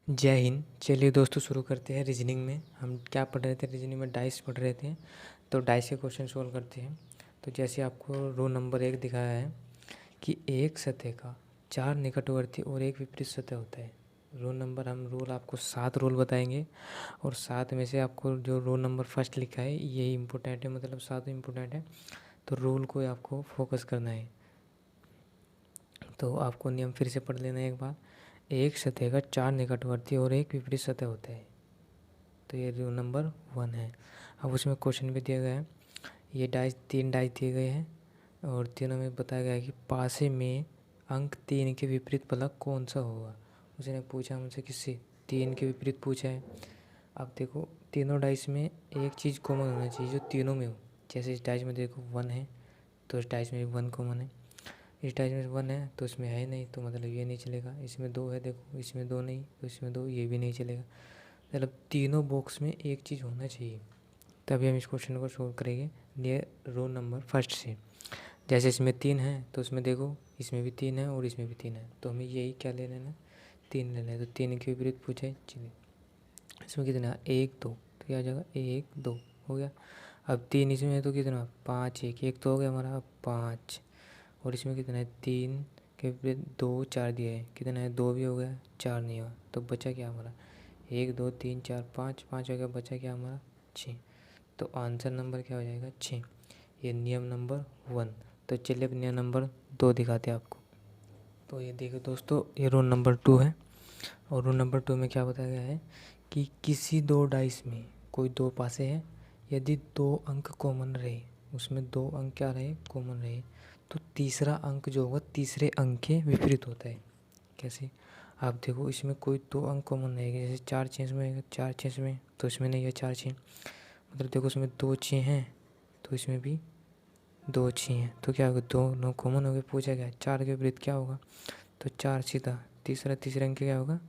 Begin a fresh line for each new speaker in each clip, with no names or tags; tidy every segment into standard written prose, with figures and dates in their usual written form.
जय हिंद। चलिए दोस्तों, शुरू करते हैं। रीजनिंग में हम क्या पढ़ रहे थे? रीजनिंग में डाइस पढ़ रहे थे, तो डाइस के क्वेश्चन सोल्व करते हैं। तो जैसे आपको रो नंबर 1 दिखाया है कि एक सतह का 4 निकटवर्ती और एक विपरीत सतह होता है। रो नंबर हम रूल आपको 7 रूल बताएंगे, और 7 में से आपको जो रो नंबर फर्स्ट लिखा है ये इम्पोर्टेंट है, मतलब 7 इम्पोर्टेंट है, तो रूल को आपको फोकस करना है। तो आपको नियम फिर से पढ़ लेना है एक बार। एक सतह का 4 निकटवर्ती और एक विपरीत सतह होता है, तो ये रूल नंबर 1 है। अब उसमें क्वेश्चन भी दिया गया है। ये डाइस 3 डाइस दिए गए हैं, और तीनों में बताया गया है कि पासे में अंक 3 के विपरीत फलक कौन सा होगा। उसने पूछा मुझसे किससे? 3 के विपरीत पूछा है। अब देखो, तीनों डाइस में एक चीज़ कॉमन होना चाहिए जो तीनों में हो। जैसे इस डाइस में देखो 1 है, तो इस डाइस में भी 1 कॉमन है। इस डाइस में 1 है तो इसमें है नहीं, तो मतलब ये नहीं चलेगा। इसमें 2 है, देखो इसमें 2 नहीं, तो इसमें 2, ये भी नहीं चलेगा। मतलब तीनों बॉक्स में एक चीज़ होना चाहिए, तभी हम इस क्वेश्चन को सोल्व करेंगे। ये रो नंबर फर्स्ट से। जैसे इसमें 3 है, तो उसमें देखो इसमें भी 3 है और इसमें भी 3 है, तो हमें यही क्या ले लेना? 3 ले लेना है। तो 3 के विपरीत पूछा है, चलिए इसमें कितना? 1 2, तो क्या आ जाएगा? 1 2 हो गया। अब 3 इसमें है, तो कितना? 5 1 1 तो हो गया हमारा 5। और इसमें कितना है? 3 के विपरीत 2 4 दिया है, कितना है? 2 भी हो गया, 4 नहीं हुआ, तो बचा क्या हमारा? 1 2 3 4 5, 5 हो गया, बचा क्या हमारा? 6। तो आंसर नंबर क्या हो जाएगा? 6। ये नियम नंबर 1। तो चलिए अब नियम नंबर 2 दिखाते हैं आपको। तो ये देखो दोस्तों, ये रोल नंबर 2 है, और रोल नंबर 2 में क्या बताया गया है कि किसी दो डाइस में कोई दो पासे हैं, यदि 2 अंक कॉमन रहे, उसमें 2 अंक क्या रहे? कॉमन रहे, तो तीसरा अंक जो होगा तीसरे अंक के विपरीत होता है। कैसे? आप देखो, इसमें कोई 2 अंक कॉमन रहेगा, जैसे 4 6 में, 4 6 में, तो इसमें नहीं है 4 6, मतलब देखो इसमें 2 6 हैं, तो इसमें भी 2 6 हैं, तो क्या होगा? दोनों कॉमन हो गए। पूछा गया 4 के विपरीत क्या होगा, तो 4 सीधा तीसरे अंक क्या होगा?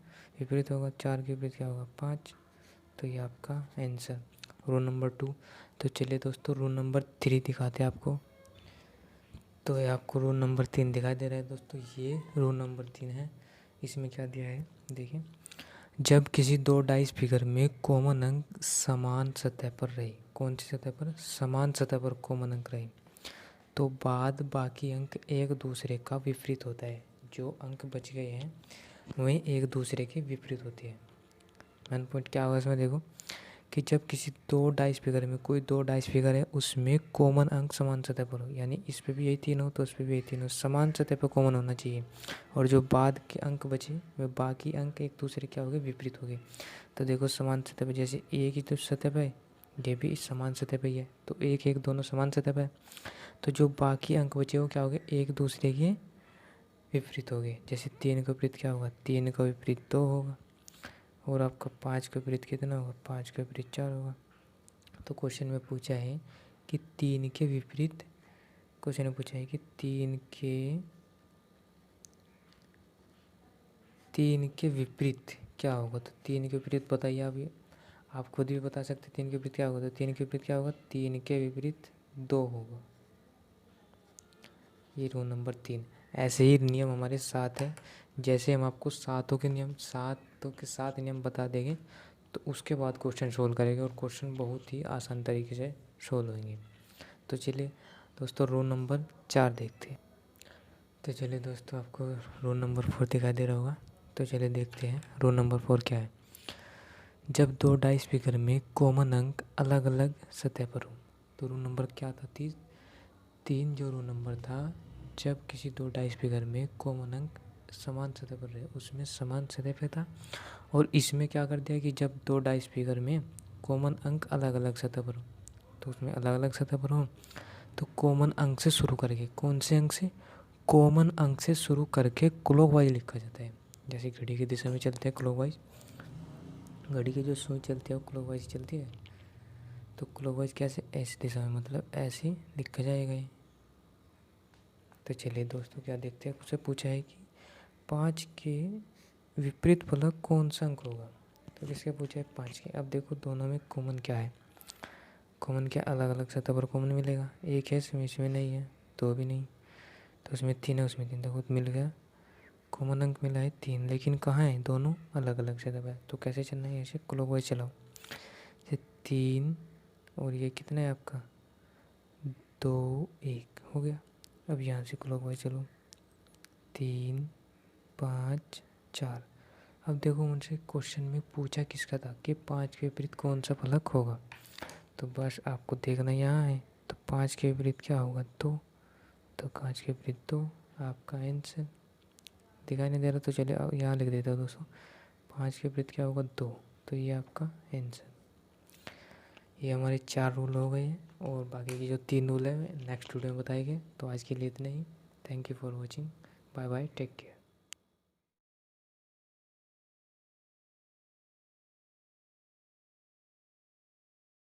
विपरीत होगा। 4 के विपरीत क्या होगा? 5। तो ये आपका आंसर रूल नंबर 2। तो चलिए दोस्तों, रूल नंबर 3 दिखाते हैं आपको। तो ये आपको रूल नंबर 3 दिखाई दे रहा है दोस्तों, ये रूल नंबर 3 है। इसमें क्या दिया है देखिए, जब किसी दो डाइस फिगर में कॉमन अंक समान सतह पर रहे, कौन सी सतह पर? समान सतह पर कॉमन अंक रहे, तो बाद बाकी अंक एक दूसरे का विपरीत होता है। जो अंक बच गए हैं वही एक दूसरे के विपरीत होते हैं। मेन पॉइंट क्या होगा इसमें देखो, कि जब किसी दो डाइस फिगर में, कोई दो डाइस फिगर है, उसमें कॉमन अंक समान सतह पर हो, यानी इस पे भी यही 3 हो तो उस पे भी यही 3 हो, समान सतह पर कॉमन होना चाहिए, और जो बाद के अंक बचे वे बाकी अंक एक दूसरे क्या हो गए? विपरीत हो गए। तो देखो समान सतह पर, जैसे एक ही तो सतह पर है, ये भी इस समान सतह पर ही है, तो एक एक दोनों समान सतह पर है, तो जो बाकी अंक बचे वो क्या हो गए? एक दूसरे के विपरीत हो गए। जैसे 3 का विपरीत क्या होगा? 3 का विपरीत 2 होगा, और आपका 5 का विपरीत कितना होगा? 5 का विपरीत 4 होगा। तो क्वेश्चन में पूछा है कि 3 के विपरीत, क्वेश्चन में पूछा है कि 3 के विपरीत क्या होगा। तो 3 के विपरीत बताइए आप खुद भी बता सकते 3 के विपरीत क्या होगा। तो 3 के विपरीत क्या होगा? 3 के विपरीत 2 होगा। ये रूल नंबर 3। ऐसे ही नियम हमारे 7 है। जैसे हम आपको सातों के 7 नियम बता देंगे, तो उसके बाद क्वेश्चन सोल्व करेंगे, और क्वेश्चन बहुत ही आसान तरीके से सोल्व होंगे। तो चलिए दोस्तों, रोल नंबर 4 देखते हैं। तो चलिए दोस्तों, आपको रोल नंबर 4 दिखाई दे रहा होगा। तो चलिए देखते हैं रोल नंबर 4 क्या है। जब दो डाइस फिगर में कॉमन अंक अलग अलग सतह पर हो, तो रूल नंबर क्या था? 3 जो रूल नंबर था, जब किसी दो डाइस फिगर में कॉमन अंक समान सतह पर रहे, उसमें समान सतह पे था। और इसमें क्या कर दिया कि जब दो डाइस फिगर में कॉमन अंक अलग अलग सतह पर हो, तो उसमें अलग अलग सतह पर हो, तो कॉमन अंक से शुरू करके, कौन से अंक से? कॉमन अंक से शुरू करके क्लॉकवाइज लिखा जाता है। जैसे घड़ी की दिशा में चलते हैं क्लॉकवाइज, घड़ी की जो सुई चलती है वो क्लॉकवाइज चलती है, तो क्लॉकवाइज कैसे? ऐसी दिशा में, मतलब ऐसे लिखा जाएगा ये। तो चलिए दोस्तों, क्या देखते हैं, उससे पूछा है कि 5 के विपरीत फलक कौन सा अंक होगा। तो किसके पूछा है? 5 के। अब देखो दोनों में कॉमन क्या है? कॉमन क्या? अलग अलग सतह पर कॉमन मिलेगा। एक है इसमें नहीं है, 2 भी नहीं, तो उसमें 3 है, उसमें 3, देखो मिल गया कॉमन अंक मिला है 3, लेकिन कहाँ है, दोनों अलग अलग जगह पे। तो कैसे चलना है, ऐसे क्लॉकवाइज चलाओ। ये 3 और ये कितना है आपका 2 1 हो गया। अब यहाँ से क्लॉकवाइज चलो 3 5 4। अब देखो मुझसे क्वेश्चन में पूछा किसका था कि 5 के विपरीत कौन सा फलक होगा। तो बस आपको देखना यहाँ है, तो 5 के विपरीत क्या होगा 2, तो 5 के विपरीत 2 आपका आंसर। दिखाई नहीं दे रहा तो चलिए यहाँ लिख देता हूँ दोस्तों, 5 के विपरीत क्या होगा 2, तो ये आपका आंसर। ये हमारे 4 रूल हो गए हैं और बाकी की जो 3 रूल है नेक्स्ट वीडियो में बताएंगे। तो आज के लिए इतना ही। Thank you for watching, bye bye, take care.